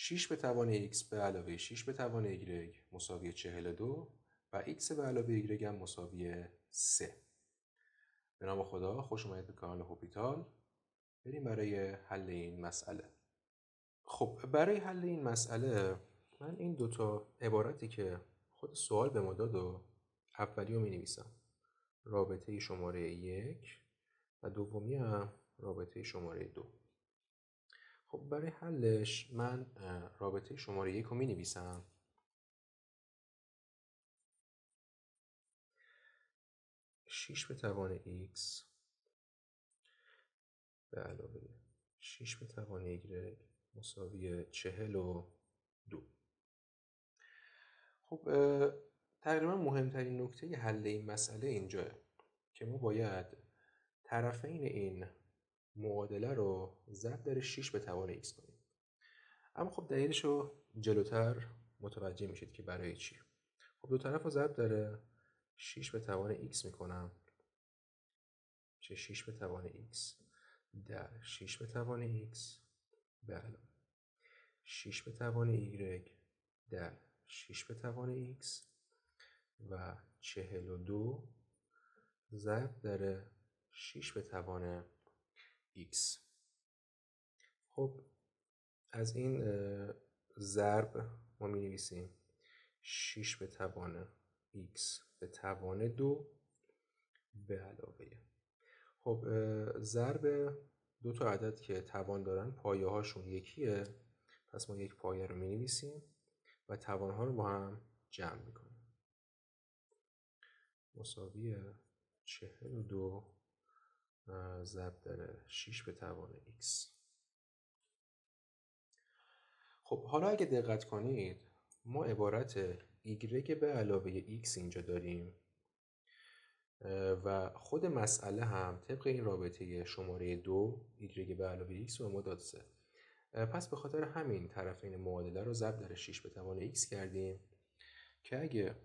6 به توان x به علاوه 6 به توان y مساوی 42 و x به علاوه y هم مساوی 3. به نام خدا، خوش اومدید به کانال هوپیتال. بریم برای حل این مسئله. خب برای حل این مسئله من این دوتا عبارتی که خود سوال به ما داد و اولی رو می نویسم. رابطه شماره 1 و دومی هم رابطه شماره 2. خب برای حلش من رابطه شماره 1 رو می نویسم. شیش به توان x به علاوه 6 به توان y مساوی 42. خب تقریبا مهمترین نکته حل این مسئله اینجاه که ما باید طرفین این معادله رو ضرب در 6 به توان x کنیم. اما خب دلیلش رو جلوتر متوجه میشید که برای چی. خب دو طرف رو ضرب در 6 به توان x میکنم چه 6 به توان x در 6 به توان x به علاوه 6 به توان y در 6 به توان x و 42 ضرب در 6 به توان x. خب از این ضرب ما می نویسیم 6 به توان x به توان 2 به علاوه. خب ضرب دو تا عدد که توان دارن پایه هاشون یکیه، پس ما یک پایه رو می نویسیم و توان ها رو با هم جمع میکنیم. مساوی 42 ضرب در 6 به توان x. خب حالا اگه دقت کنید ما عبارت y به علاوه x اینجا داریم و خود مسئله هم طبق این رابطه شماره 2 y به علاوه x رو ما داد 3. پس به خاطر همین طرفین معادله رو ضرب در 6 به توان x کردیم که اگه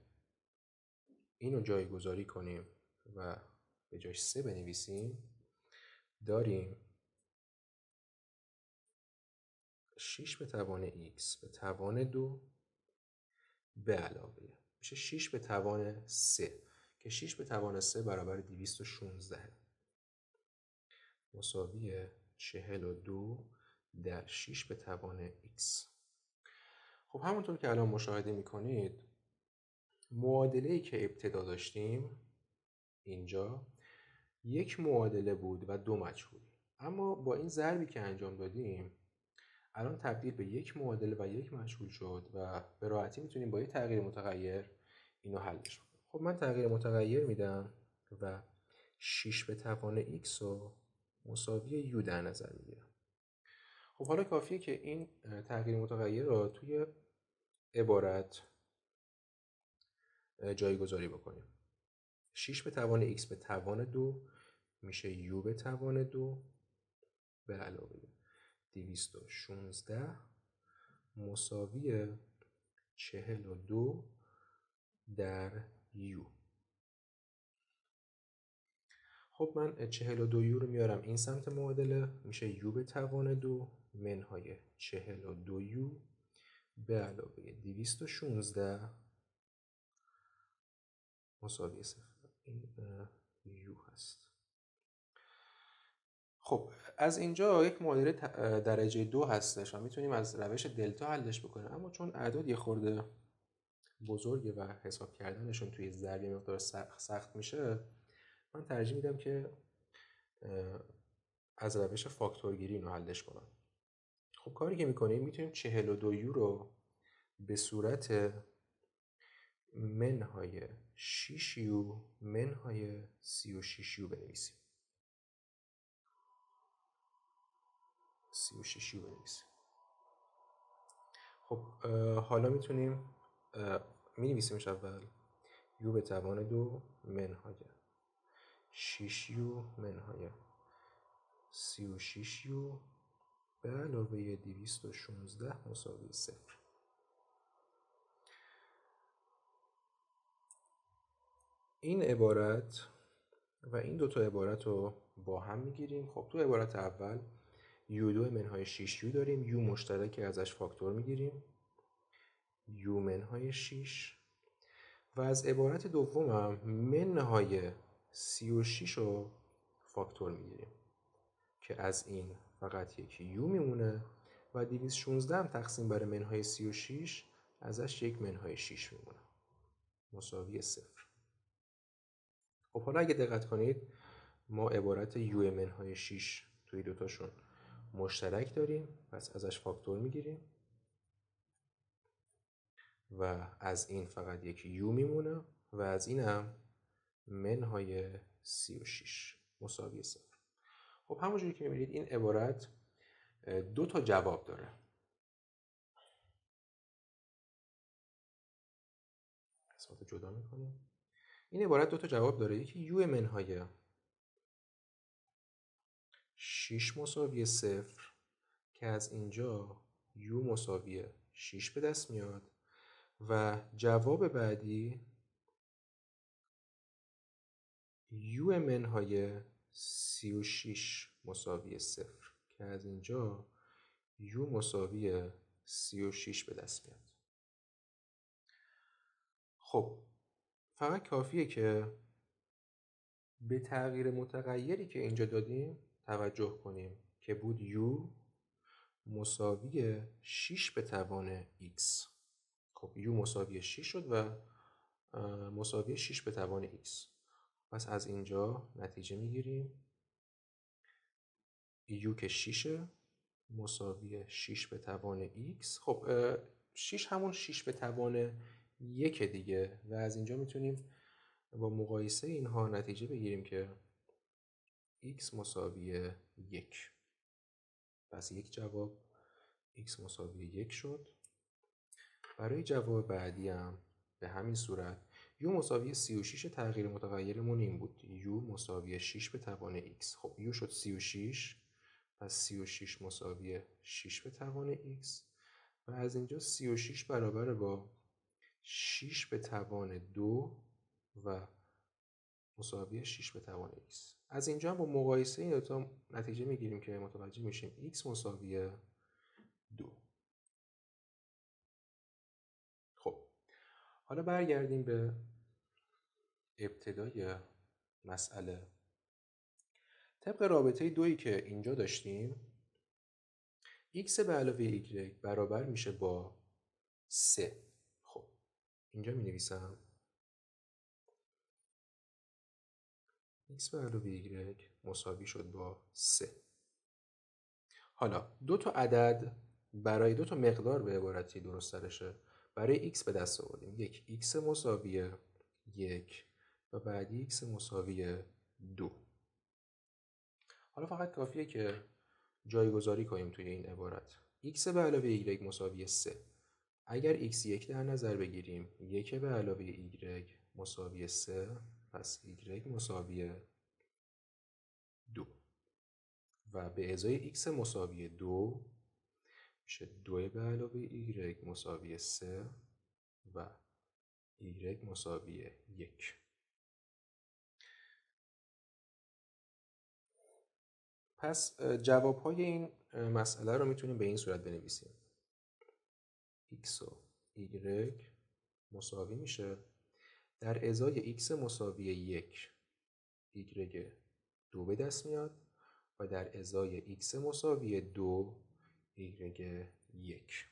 اینو جایگذاری کنیم و به جاش 3 بنویسیم داریم 6 به توان x به توان 2 به علاوه میشه 6 به توان 3 که 6 به توان 3 برابر 216 مساوی 42 در 6 به توان x. خب همونطور که الان مشاهده میکنید معادله‌ای که ابتدا داشتیم اینجا یک معادله بود و دو مجهول، اما با این ضربی که انجام دادیم الان تبدیل به یک معادله و یک مجهول شد و به راحتی میتونیم با یک تغییر متغیر اینو حلش کنیم. خب من تغییر متغیر میدم و 6 به توان x رو مساوی u در نظر میگیرم. خب حالا کافیه که این تغییر متغیر رو توی عبارت جایگذاری بکنیم. 6 به توان x به توان 2 میشه u به توان 2 به علاوه 216 مساوی 42 در u. خب من 42 u رو میارم این سمت معادله میشه u به توان 2 منهای 42 u به علاوه 216 مساوی 0. این u هست. خب از اینجا یک معادله درجه 2 هستش و میتونیم از روش دلتا حلش بکنیم، اما چون اعداد یه خورده بزرگه و حساب کردنشون توی ضرب یه مقدار سخت میشه، من ترجیح میدم که از روش فاکتورگیری اینو حلش کنم. خب کاری که میکنیم میتونیم 42 یو رو به صورت منهای 6 یو منهای 36 یو بنویسیم. 36 یو بنویسیم. خب حالا میتونیم مینویسیمش اول یو به توان 2 منهای 6 یو منهای 36 یو به علاوه 216 مساوی 0. این عبارت و این دوتا عبارت رو با هم میگیریم. خب تو عبارت اول u2 منهای 6u داریم، u مشترک ازش فاکتور میگیریم، u منهای 6 و از عبارت دومم منهای 36 رو فاکتور میگیریم که از این فقط یک u میمونه و 216 هم تقسیم بر منهای 36 ازش یک منهای 6 میمونه مساوی 0. خب حالا اگه دقت کنید ما عبارت u منهای 6 توی دوتاشون مشترک داریم، پس ازش فاکتور میگیریم و از این فقط یک u میمونه و از این هم منهای 36 مساوی 0. خب همونجوری که میبینید این عبارت دو تا جواب داره. قسمت جدا میکنیم. این عبارت دو تا جواب داره. یکی u منهای 6 مساوی 0 که از اینجا u مساوی 6 به دست میاد و جواب بعدی u منهای 36 مساوی 0 که از اینجا u مساوی 36 به دست میاد. خب فقط کافیه که به تغییر متغیری که اینجا دادیم توجه کنیم که بود u مساوی 6 به توان x. خب u مساوی 6 شد و مساوی 6 به توان x. پس از اینجا نتیجه میگیریم u که 6 مساوی 6 به توان x. خب 6 همون 6 به توان 1 دیگه و از اینجا میتونیم با مقایسه اینها نتیجه بگیریم که x مساوی 1. پس یک جواب x مساوی 1 شد. برای جواب بعدی هم به همین صورت u مساوی 36 تغییر متغیرمون این بود u مساوی 6 به توان x. خب u شد 36 پس 36 مساوی 6 به توان x و از اینجا 36 برابر با 6 به توان 2 و مساوی 6 به توان x. از اینجا هم با مقایسه این دوتا نتیجه میگیریم که متوجه میشیم x مساوی 2. خب حالا برگردیم به ابتدای مسئله. طبق رابطه دویی که اینجا داشتیم x به علاوه y برابر میشه با 3. خب اینجا می نویسم x به علاوه y مساوی شد با 3. حالا دو تا عدد برای دو تا مقدار به عبارتی درست ترشه برای x به دست آوردیم. یک x مساوی 1 و بعدی x مساوی 2. حالا فقط کافیه که جایگذاری کنیم توی این عبارت. x به علاوه y مساوی 3. اگر x 1 در نظر بگیریم 1 به علاوه y مساوی 3 پس y مساوی 2 و به ازای x مساوی 2 میشه 2 به علاوه y مساوی 3 و y مساوی 1. پس جوابهای این مسئله رو میتونیم به این صورت بنویسیم. x و y مساوی میشه در ازای x مساوی 1 y 2 به دست میاد و در ازای x مساوی 2 y 1.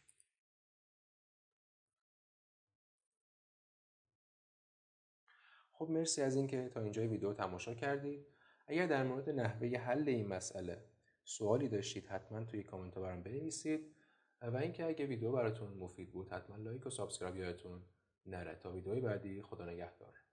خب مرسی از اینکه تا اینجای ویدیو تماشا کردید. اگر در مورد نحوه حل این مسئله سوالی داشتید حتما توی کامنت ها برام بنویسید و اینکه اگه ویدیو براتون مفید بود حتما لایک و سابسکرایب یادتون نره. تا ویدیوی بعدی خدا نگهدار.